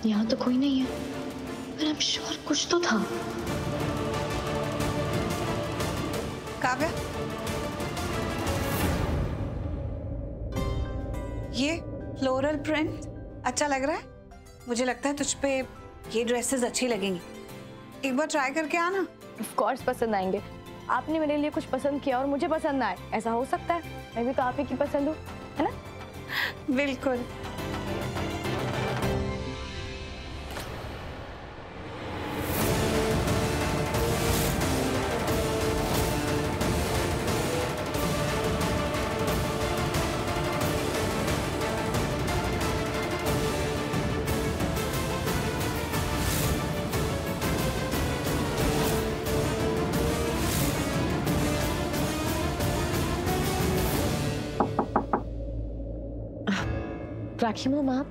यहाँ तो कोई नहीं है, पर आई एम श्योर कुछ तो था। काव्या, ये फ्लोरल प्रिंट अच्छा लग रहा है। मुझे लगता है तुझ पे ये ड्रेसेस अच्छी लगेंगी। एक बार ट्राई करके आना। ऑफ कोर्स पसंद आएंगे। आपने मेरे लिए कुछ पसंद किया और मुझे पसंद ना आए, ऐसा हो सकता है? मैं भी तो आप ही की पसंद हूँ, है ना? बिल्कुल। राखी मॉम, आप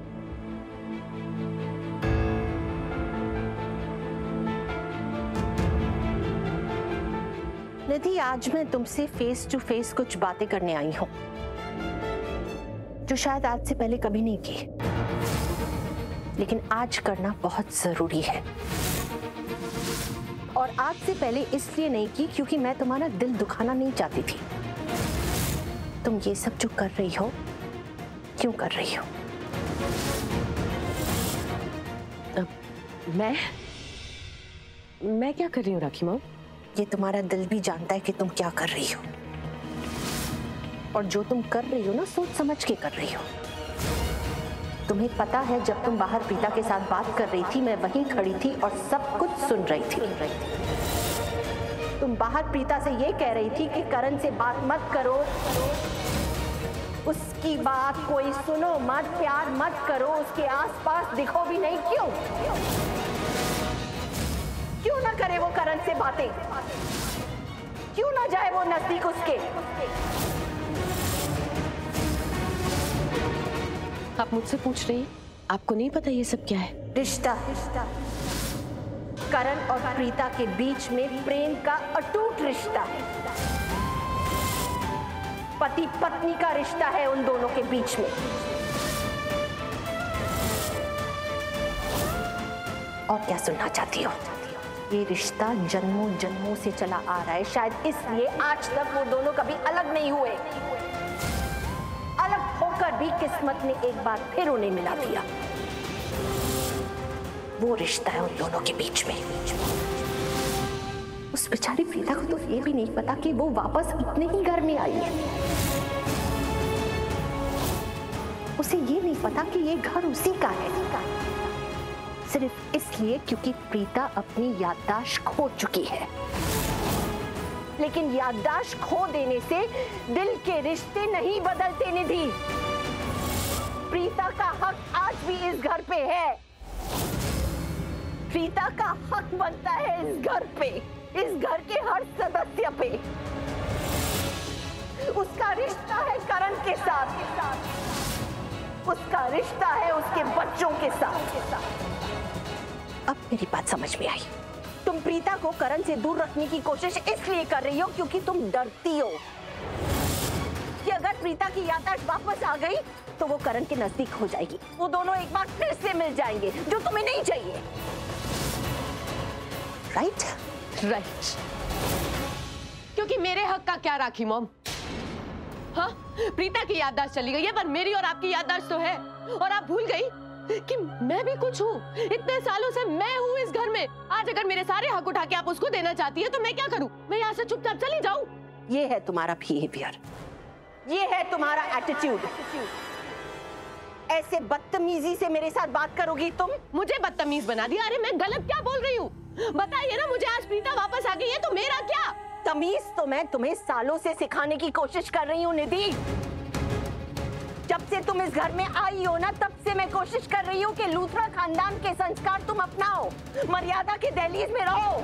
निधि, आज मैं तुमसे फेस टू फेस कुछ बातें करने आई हूं जो शायद आज से पहले कभी नहीं की, लेकिन आज करना बहुत जरूरी है। और आज से पहले इसलिए नहीं की क्योंकि मैं तुम्हारा दिल दुखाना नहीं चाहती थी। तुम ये सब जो कर रही हो, क्यों कर रही हो? मैं क्या कर रही हूँ राखी मॉम? ये तुम्हारा दिल भी जानता है कि तुम क्या कर रही हो, और जो तुम कर रही हो ना, सोच समझ के कर रही हो। तुम्हें पता है, जब तुम बाहर प्रीता के साथ बात कर रही थी, मैं वहीं खड़ी थी और सब कुछ सुन रही थी। तुम बाहर प्रीता से ये कह रही थी कि करण से बात मत करो, उसकी बात कोई सुनो मत, प्यार मत करो, उसके आसपास दिखो भी नहीं। क्यों ना करे वो करण से बातें? क्यों ना जाए वो नजदीक उसके? आप मुझसे पूछ रही हैं? आपको नहीं पता ये सब क्या है? रिश्ता। करण और प्रीता के बीच में प्रेम का अटूट रिश्ता है। पति पत्नी का रिश्ता है उन दोनों के बीच में। और क्या सुनना चाहती हो? ये रिश्ता जन्मों जन्मों से चला आ रहा है, शायद इसलिए आज तक वो दोनों कभी अलग नहीं हुए। अलग होकर भी किस्मत ने एक बार फिर उन्हें मिला दिया। वो रिश्ता है उन दोनों के बीच में। उस बेचारी प्रीता को तो ये भी नहीं पता कि वो वापस अपने ही घर में आई है। उसे ये नहीं पता कि ये घर उसी का है, सिर्फ इसलिए क्योंकि प्रीता अपनी याददाश्त खो चुकी है। लेकिन याददाश्त खो देने से दिल के रिश्ते नहीं बदलते निधि। प्रीता का हक आज भी इस घर पे है। प्रीता का हक बनता है इस घर पे, इस घर के हर सदस्य पे। उसका रिश्ता है करण के साथ, उसका रिश्ता है उसके बच्चों के साथ। अब मेरी बात समझ में आई। तुम प्रीता को करण से दूर रखने की कोशिश इसलिए कर रही हो क्योंकि तुम डरती हो कि अगर प्रीता की याददाश्त वापस आ गई तो वो करण के नजदीक हो जाएगी। वो दोनों एक बार फिर से मिल जाएंगे, जो तुम्हें नहीं चाहिए। राइट। क्योंकि मेरे हक का क्या राखी मॉम? हाँ, प्रीता की याददाश्त चली गई है, पर मेरी और आपकी याददाश्त तो है। और आप भूल गई कि मैं भी कुछ हूँ। इतने सालों से मैं हूँ इस घर में। आज अगर मेरे सारे हक उठा के आप उसको देना चाहती है तो मैं क्या करूँ? मैं यहाँ से चुपचाप चली जाऊँ? ये है तुम्हारा बिहेवियर, ये है तुम्हारा एटीट्यूड। ऐसे बदतमीजी से मेरे साथ बात करोगी तुम? मुझे बदतमीज बना दिया? अरे मैं गलत क्या बोल रही हूँ? बताइए ना मुझे। आज प्रीता वापस आ गई है तो मेरा क्या? तमीज तो मैं तुम्हें सालों से सिखाने की कोशिश कर रही हूँ निधि। जब से तुम इस घर में आई हो ना, तब से मैं कोशिश कर रही हूँ कि लूथरा खानदान के संस्कार तुम अपनाओ, मर्यादा के दहलीज में रहो।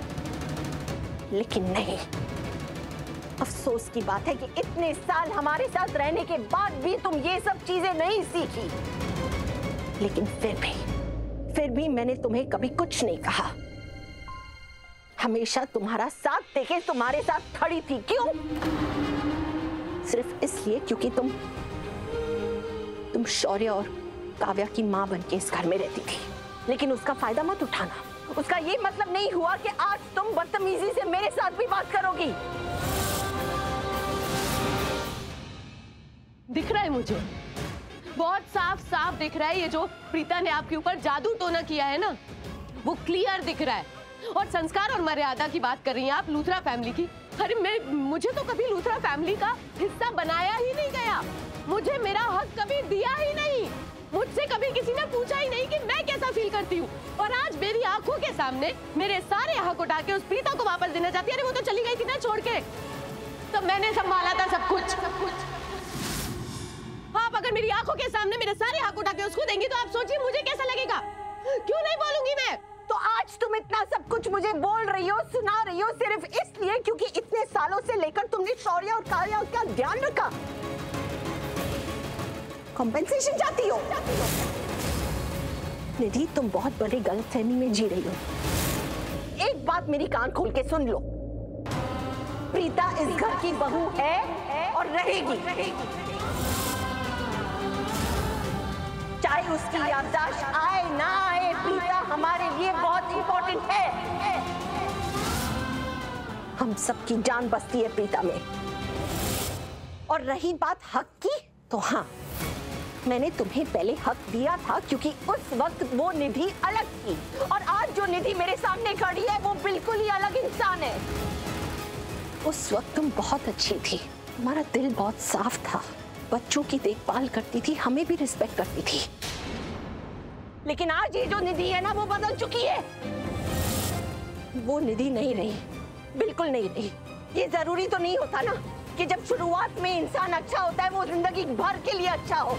लेकिन नहीं। अफसोस की बात है कि इतने साल हमारे साथ रहने के बाद भी तुम ये सब चीजें नहीं सीखी। लेकिन फिर भी मैंने तुम्हें कभी कुछ नहीं कहा। हमेशा तुम्हारा साथ देके तुम्हारे साथ खड़ी थी। क्यों? सिर्फ इसलिए क्योंकि तुम शौर्य और काव्या की मां बनके इस घर में रहती थी। लेकिन उसका फायदा मत उठाना। उसका ये मतलब नहीं हुआ कि आज तुम बदतमीजी से मेरे साथ भी बात करोगी। दिख रहा है मुझे, बहुत साफ साफ दिख रहा है, ये जो प्रीता ने आपके ऊपर जादू टोना किया है ना, वो क्लियर दिख रहा है। और संस्कार और मर्यादा की बात कर रही हैं आप लूथरा फैमिली की। अरे मुझे तो कभी लूथरा फैमिली का हिस्सा बनाया ही नहीं गया, मुझे मेरा हक कभी दिया ही नहीं, मुझसे कभी किसी ने पूछा ही नहीं कि मैं कैसा फील करती हूँ। और आज मेरी आंखों के सामने मेरे सारे हक उठा के उस प्रीता को वापस देना चाहती है। अरे वो तो चली गई थी ना छोड़ के, तो मैंने संभाला था सब कुछ। आप अगर मेरी आंखों के सामने मेरे सारे हक उठा के उसको देंगी तो आप सोचिए मुझे कैसा लगेगा। क्यों नहीं बोलूंगी मैं? तो आज तुम इतना सब कुछ मुझे बोल रही हो, सुना रही हो सिर्फ इसलिए क्योंकि इतने सालों से लेकर तुमने शौर्य और कार्य का ध्यान रखा। कॉम्पेंसेशन चाहती हो? निधि, तुम बहुत बड़ी गलतफहमी में जी रही हो। एक बात मेरी कान खोल के सुन लो, प्रीता इस घर की बहू है और रहेगी। चाहे उसकी याददाश्त आए ना आए, प्रीता हमारे लिए बहुत इंपॉर्टेंट है। हम सबकी जान बसती है प्रीता में। और रही बात हक की, तो हाँ, मैंने तुम्हें पहले हक दिया था क्योंकि उस वक्त वो निधि अलग थी, और आज जो निधि मेरे सामने खड़ी है वो बिल्कुल ही अलग इंसान है। उस वक्त तुम बहुत अच्छी थी, तुम्हारा दिल बहुत साफ था, बच्चों की देखभाल करती थी, हमें भी रिस्पेक्ट करती थी। लेकिन आज ये जो निधि है ना, वो बदल चुकी है। वो निधि नहीं रही, बिल्कुल नहीं रही। ये जरूरी तो नहीं होता ना कि जब शुरुआत में इंसान अच्छा होता है वो जिंदगी भर के लिए अच्छा हो।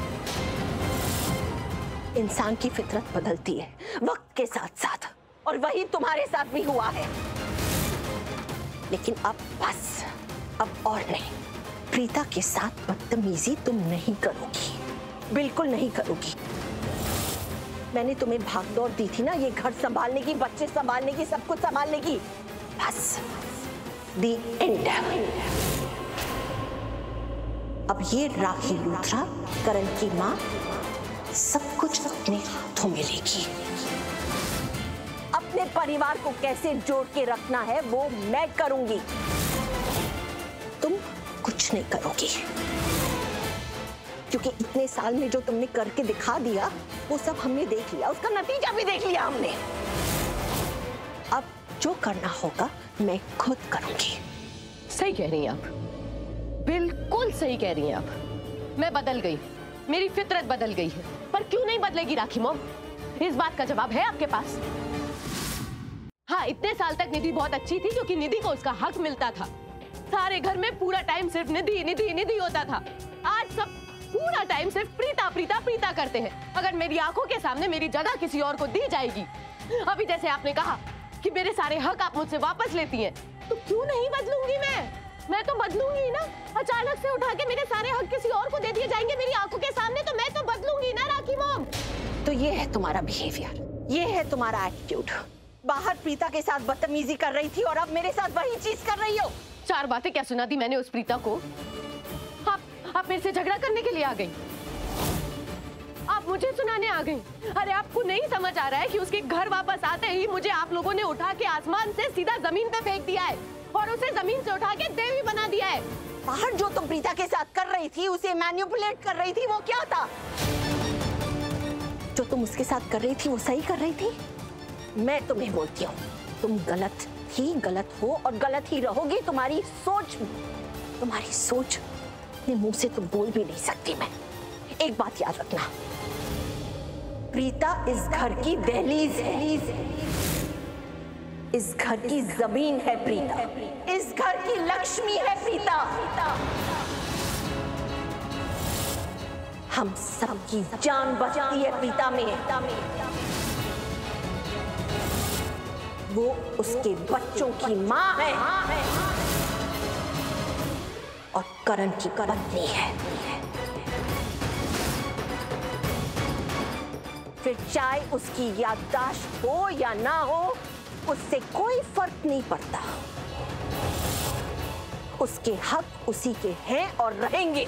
इंसान की फितरत बदलती है वक्त के साथ साथ, और वही तुम्हारे साथ भी हुआ है। लेकिन अब बस, अब और नहीं। प्रीता के साथ बदतमीजी तुम नहीं करोगी, बिल्कुल नहीं करोगी। मैंने तुम्हें भागदौड़ दी थी ना, ये घर संभालने की, बच्चे संभालने की, सब कुछ संभालने की। बस दी एंड। अब ये राखी लूथरा, करण की माँ, सब कुछ अपने हाथों में लेगी। अपने परिवार को कैसे जोड़ के रखना है वो मैं करूंगी, तुम कुछ नहीं करोगी। क्योंकि इतने साल में जो तुमने करके दिखा दिया वो सब हमने देख लिया, उसका नतीजा भी देख लिया हमने। अब जो करना होगा मैं खुद करूंगी। सही कह रही हैं आप, बिल्कुल सही कह रही हैं आप। मैं बदल गई, मेरी फितरत बदल गई है, पर क्यों नहीं बदलेगी राखी मॉम? इस बात का जवाब है आपके पास? हाँ, इतने साल तक निधि बहुत अच्छी थी क्योंकि निधि को उसका हक मिलता था। सारे घर में पूरा टाइम सिर्फ निधि निधि निधि होता था। आज सब पूरा टाइम सिर्फ प्रीता प्रीता प्रीता करते हैं। अगर मेरी आंखों के सामने मेरी जगह किसी और को दी जाएगी, अभी जैसे आपने कहा कि मेरे सारे हक आप मुझसे वापस लेती हैं, तो क्यों नहीं बदलूंगी मैं तो बदलूंगी ना। अचानक से उठा के मेरे सारे हक किसी और को दे दिए जाएंगे मेरी आंखों के सामने, तो मैं तो बदलूंगी ना राखी मॉम। तो ये है तुम्हारा बिहेवियर, ये है तुम्हारा एटीट्यूड। बाहर प्रीता के साथ बदतमीजी कर रही थी और अब मेरे साथ वही चीज कर रही हो। 4 बातें क्या सुना दी मैंने उस प्रीता को? आप मेरे से झगड़ा करने के लिए आ गई, आप मुझे सुनाने आ गई। अरे आपको नहीं समझ आ रहा है कि उसके घर वापस आते ही मुझे आप लोगों ने उठा के आसमान से सीधा जमीन पे फेंक दिया है और उसे जमीन से उठा के देवी बना दिया है। बाहर जो तुम प्रीता के साथ कर रही थी, उसे मैनिपुलेट कर रही थी, वो क्या था? जो तुम उसके साथ कर रही थी वो सही कर रही थी? मैं तुम्हें बोलती हूँ, तुम गलत थी, गलत हो और गलत ही रहोगी। तुम्हारी सोच अपने मुंह से तो बोल भी नहीं सकती मैं। एक बात याद रखना, प्रीता इस घर की दहलीज है, इस घर की जमीन है प्रीता, इस घर की लक्ष्मी है प्रीता। हम सबकी जान बचती है प्रीता में। वो उसके बच्चों की माँ है और करण की पत्नी है। फिर चाहे उसकी याददाश्त हो या ना हो, उससे कोई फर्क नहीं पड़ता। उसके हक उसी के हैं और रहेंगे।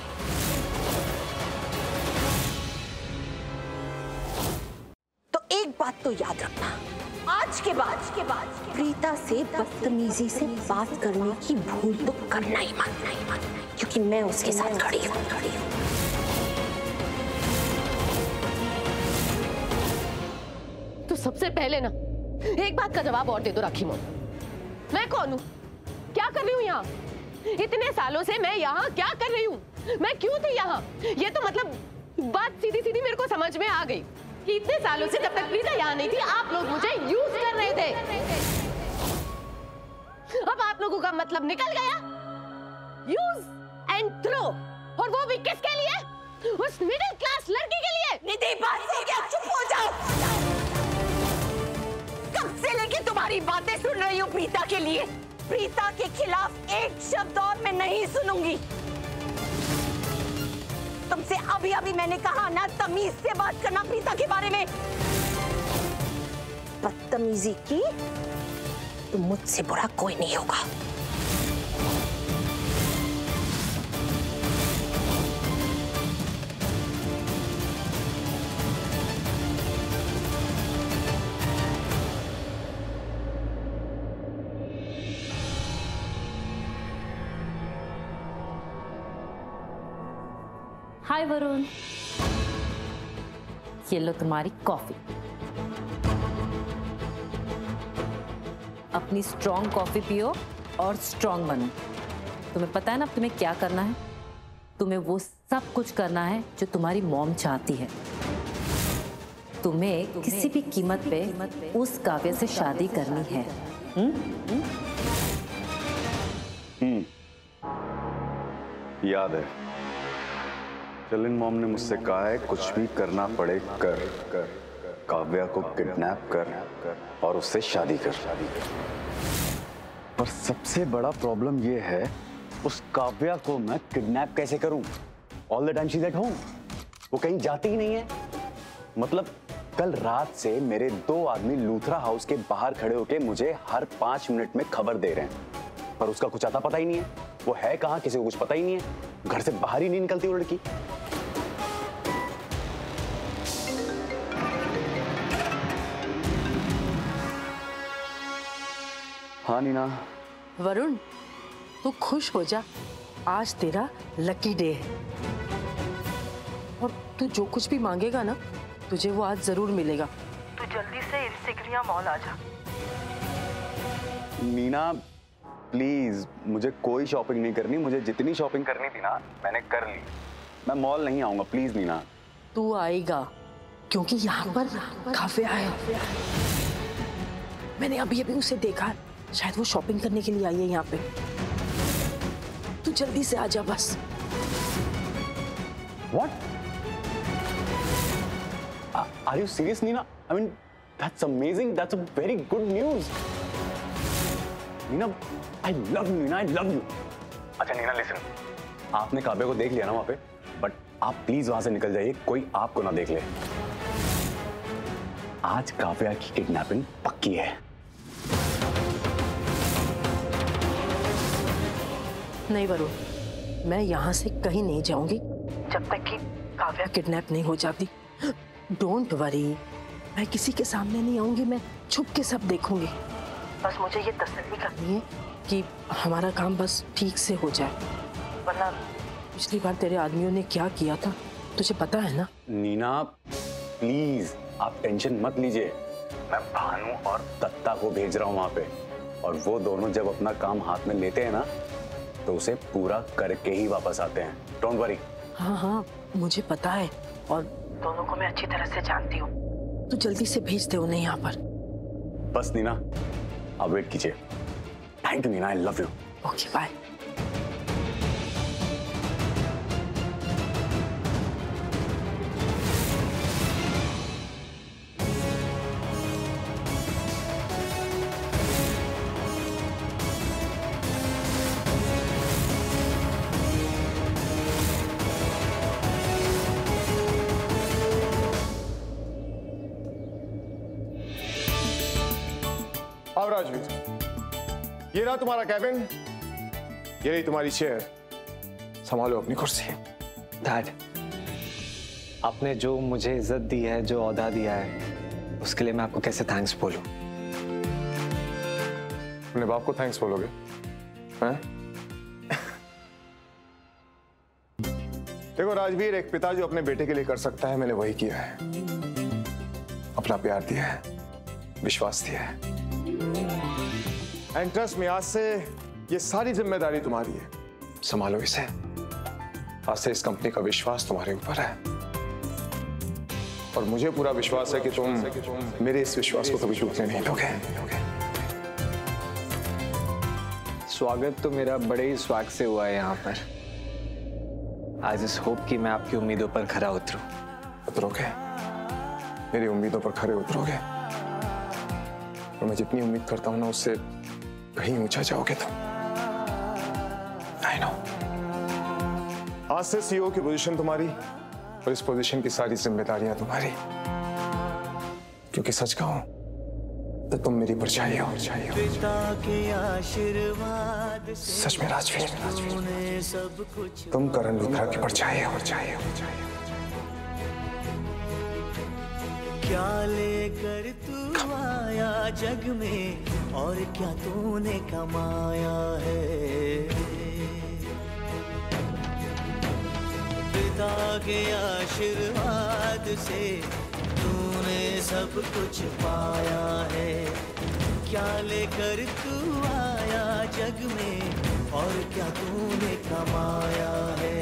तो एक बात तो याद रखना, आज के बाद प्रीता से बदतमीजी से बात करने की भूल तो करना ही मत, क्योंकि मैं उसके साथ खड़ी हूँ। तो सबसे पहले ना एक बात का जवाब और दे दो राखी मॉम, मैं कौन हूँ, क्या कर रही हूँ यहाँ? इतने सालों से मैं यहाँ क्या कर रही हूँ? मैं क्यों थी यहाँ? ये तो मतलब बात सीधी सीधी मेरे को समझ में आ गई कि इतने सालों से जब तक प्रीता यहाँ नहीं थी आप लोग मुझे यूज कर रहे थे। अब आप लोगों का मतलब निकल गया, यूज एंड थ्रो, और वो भी किसके लिए? उस मिडिल क्लास लड़की के लिए। निधि, बस हो गया, चुप हो जाओ। कब से लेके तुम्हारी बातें सुन रही हूँ प्रीता के लिए। प्रीता के खिलाफ एक शब्द और मैं नहीं सुनूंगी। तुमसे अभी मैंने कहा ना, तमीज से बात करना प्रीता के बारे में। बदतमीजी की तो मुझसे बुरा कोई नहीं होगा। हाय वरुण, ये लो तुम्हारी कॉफी। अपनी स्ट्रॉन्ग कॉफी पियो और स्ट्रॉन्ग बनो। तुम्हें पता है ना तुम्हें क्या करना है? तुम्हें वो सब कुछ करना है जो तुम्हारी मॉम चाहती है। तुम्हें किसी भी कीमत पे उस काव्य से शादी करनी है। याद है, चलिन मॉम ने मुझसे कहा है कुछ भी करना पड़े कर, काव्या को किडनैप कर और उससे शादी कर। पर सबसे बड़ा प्रॉब्लम ये है, उस काव्या को मैं किडनैप कैसे करूं? All the time she is at home, वो कहीं जाती ही नहीं है। मतलब कल रात से मेरे 2 आदमी लूथरा हाउस के बाहर खड़े होके मुझे हर 5 मिनट में खबर दे रहे हैं, पर उसका कुछ आता पता ही नहीं है। वो है कहाँ, किसी को कुछ पता ही नहीं है। घर से बाहर ही नहीं निकलती वो लड़की। हाँ नीना। वरुण, तू खुश हो जा, आज तेरा लकी डे है और तू जो कुछ भी मांगेगा ना, तुझे वो आज जरूर मिलेगा। तू जल्दी से इंसिग्निया मॉल आ जा। नीना प्लीज, मुझे कोई शॉपिंग नहीं करनी। मुझे जितनी शॉपिंग करनी थी ना मैंने कर ली। मैं मॉल नहीं आऊंगा, प्लीज नीना। तू आएगा क्योंकि यहाँ पर काव्या है। मैंने अभी उसे देखा, शायद वो शॉपिंग करने के लिए आई है यहाँ पे। तू जल्दी से आ जा बस। What? Are you serious, Nina? I mean, that's amazing. That's a very good news. Nina, I love you, Nina. I love you. अच्छा नीना, listen. आपने काव्या को देख लिया ना वहाँ पे, बट आप प्लीज वहां से निकल जाइए, कोई आपको ना देख ले। आज काव्या की किडनैपिंग पक्की है। नहीं वरुण, मैं यहाँ से कहीं नहीं जाऊंगी जब तक कि काव्या किडनैप नहीं हो जाती। डोंट वरी, मैं किसी के सामने नहीं आऊंगी, मैं छुप के सब देखूंगी। बस मुझे ये तसल्ली करनी है कि हमारा काम बस ठीक से हो जाए, वरना पिछली बार तेरे आदमियों ने क्या किया था तुझे पता है ना। नीना प्लीज आप टेंशन मत लीजिए, मैं भानु और दत्ता को भेज रहा हूँ वहां पे, और वो दोनों जब अपना काम हाथ में लेते हैं ना तो उसे पूरा करके ही वापस आते हैं। Don't worry. हाँ हाँ मुझे पता है, और दोनों को मैं अच्छी तरह से जानती हूँ। तू जल्दी से भेज दे उन्हें यहाँ पर। बस नीना आप वेट कीजिए। Thank you Neena, I love you. Okay bye. अब राजवीर, ये रहा तुम्हारा कैबिन, ये रही तुम्हारी चेयर, संभालो अपनी कुर्सी। डैड, आपने जो मुझे इज्जत दी है, जो औहदा दिया है, उसके लिए मैं आपको कैसे थैंक्स बोलूं? अपने बाप को थैंक्स बोलोगे? हैं? देखो राजवीर, एक पिता जो अपने बेटे के लिए कर सकता है मैंने वही किया है। अपना प्यार दिया है, विश्वास दिया है। एंड ट्रस्ट में आज से ये सारी जिम्मेदारी तुम्हारी है, संभालो इसे। आज से इस कंपनी का विश्वास तुम्हारे ऊपर है और मुझे पूरा विश्वास है कि तुम मेरे इस विश्वास को कभी टूटने नहीं दोगे। स्वागत तो मेरा बड़े ही स्वाग से हुआ है यहाँ पर। आई जस्ट होप कि मैं आपकी उम्मीदों पर खरा उतरोगे, मेरी उम्मीदों पर खरे उतरोगे और मैं जितनी उम्मीद करता हूं ना उससे कहीं ऊंचा जाओगे तुम। I know. आज से सीईओ की पोजीशन तुम्हारी और इस पोजीशन की सारी जिम्मेदारियां तुम्हारी, क्योंकि सच कहूं तो तुम मेरी परछाई हो। सच में राजवीर, तुम करण लूथरा की परछाई हो। क्या लेकर तू आया जग में और क्या तूने कमाया है? पिता के आशीर्वाद से तूने सब कुछ पाया है। क्या लेकर तू आया जग में और क्या तूने कमाया है?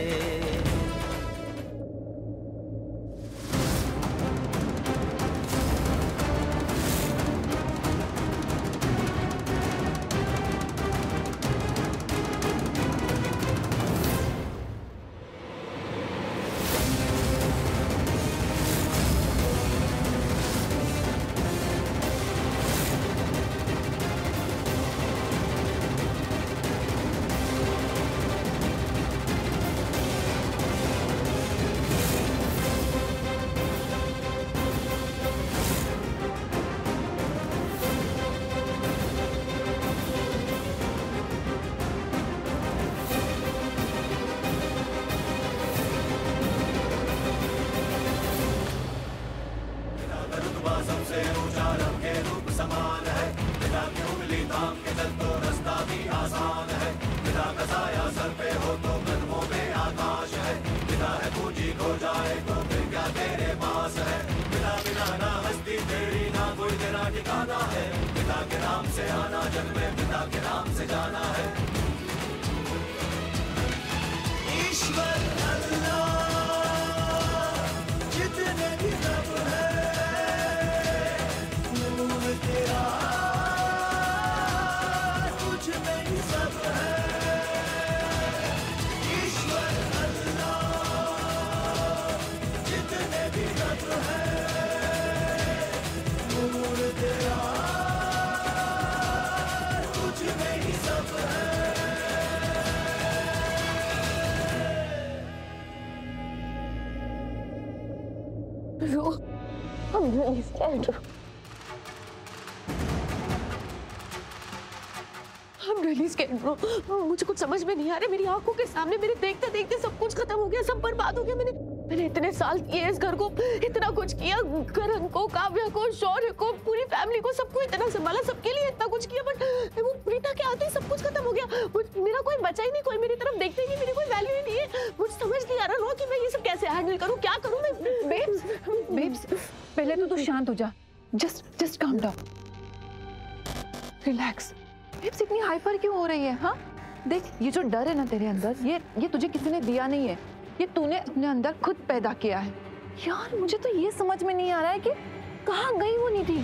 I'm really scared. I'm really scared, bro. मुझे कुछ समझ में नहीं आ रहा। मेरी आंखों के सामने मेरे देखते देखते सब कुछ खत्म हो गया, सब बर्बाद हो गया। मैंने इतने साल किए इस घर को, इतना कुछ किया, करण को, काव्या को, शौर्य को, पूरी फैमिली को, सबको इतना संभाला, सबके लिए इतना कुछ किया, बट वो प्रीता के आते ही सब कुछ खत्म हो गया। मेरा कोई बचा ही नहीं, कोई मेरी तरफ देखते ही नहीं, मेरी कोई वैल्यू ही नहीं है। मुझे समझ नहीं आ रहा कि मैं ये सब कैसे हैंडल करूं, क्या करूं मैं। बेब्स पहले तो तू शांत हो जा। Just calm down, relax. Babes इतनी हाइपर क्यों हो रही है? हाँ देख, ये जो डर है ना तेरे अंदर, ये तुझे किसी ने दिया नहीं है, ये तूने अपने अंदर खुद पैदा किया है। यार मुझे तो ये समझ में नहीं आ रहा है कि कहाँ गई वो निधि,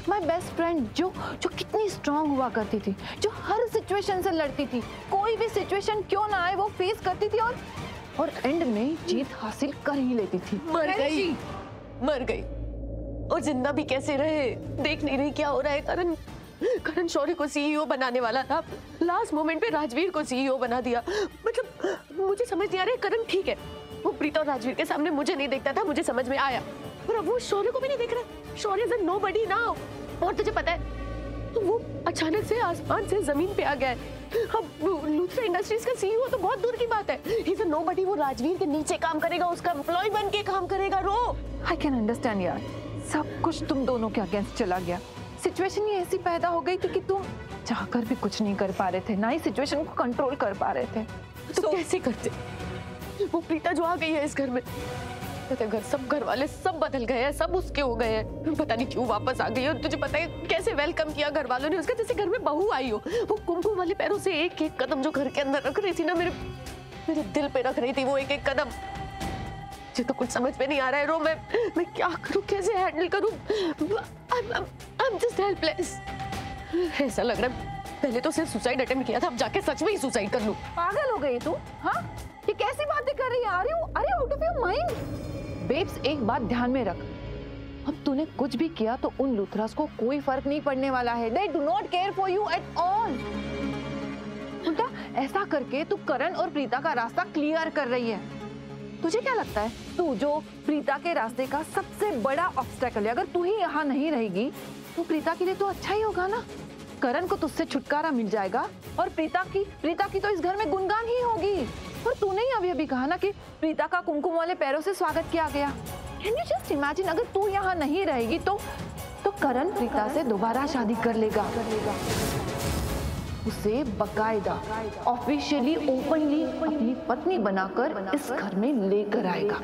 माय बेस्ट फ्रेंड, जो कितनी स्ट्रांग हुआ करती थी, जो हर सिचुएशन से लड़ती थी, कोई भी सिचुएशन क्यों ना आए वो फेस करती थी और एंड में जीत हासिल कर ही लेती थी। मर गई और जिंदा भी कैसे रहे, देख नहीं रही क्या हो रहा है। करण शौर्य को सीईओ बनाने वाला था, लास्ट मोमेंट पे राजवीर को सीईओ बना दिया। मतलब मुझे समझ नहीं आ रहा है। करण ठीक है, वो प्रीता और राजवीर के सामने मुझे नहीं देखता था, मुझे समझ में आया, पर अब वो शौर्य को भी नहीं देख रहा। शौर्य इज नोबडी नाउ। और तुझे पता है, तो वो अचानक से आसमान से जमीन पे आ गया है। अब लूथरा इंडस्ट्रीज का सीईओ तो बहुत दूर की बात है, ही इज नोबडी। वो राजवीर के नीचे काम करेगा, उसका एम्प्लॉय बन के काम करेगा। रो, आई कैन अंडरस्टैंड यार, सब कुछ तुम दोनों के अगेंस्ट चला गया। सिचुएशन ही ऐसी पैदा हो गई थी कि तुम चाहकर भी कुछ नहीं कर पा रहे थे, ना ही सिचुएशन को कंट्रोल कर पा रहे थे। तो कैसे करते? वो प्रीता जो आ गई है इस घर में, पता है घर वाले सब बदल गए हैं, सब उसके हो गए हैं। पता नहीं क्यों वापस आ गई है। और तुझे पता है कैसे वेलकम किया घर वालों ने उसका, जैसे घर में बहू आई हो। वो कुमकुम वाले पैरों से एक एक कदम जो घर के अंदर रख रही थी ना, मेरे दिल पे रख रही थी वो एक एक कदम। मुझे तो कुछ समझ में नहीं आ रहा है रो, मैं क्या करूं, कैसे हैंडल करूं? I'm just helpless। ऐसा लग रहा है पहले तो सिर्फ सुसाइड अटेम्प्ट किया था, अब जाके सच में ही सुसाइड कर लूं। पागल हो गई तू? हाँ, ये कैसी बातें कर रही है? Are you out of your mind? Babes, एक बात ध्यान में रख, अब तूने कुछ भी किया तो उन लूथरास को कोई फर्क नहीं पड़ने वाला है। They do not care for you at all। उल्टा ऐसा करके तू करण और प्रीता का रास्ता क्लियर कर रही है। तुझे क्या लगता है, तू जो प्रीता के रास्ते का सबसे बड़ा ऑब्स्टेकल है, अगर तू ही यहाँ नहीं रहेगी तो प्रीता के लिए तो अच्छा ही होगा ना। करण को तुझसे छुटकारा मिल जाएगा और प्रीता की तो इस घर में गुणगान ही होगी। और तूने ही अभी कहा ना कि प्रीता का कुमकुम वाले पैरों से स्वागत किया गया। कैन यू जस्ट इमेजिन, अगर तू यहाँ नहीं रहेगी तो करण प्रीता से दोबारा शादी कर लेगा, उसे बकायदा ऑफिशियली ओपनली अपनी पत्नी बनाकर इस घर में लेकर आएगा।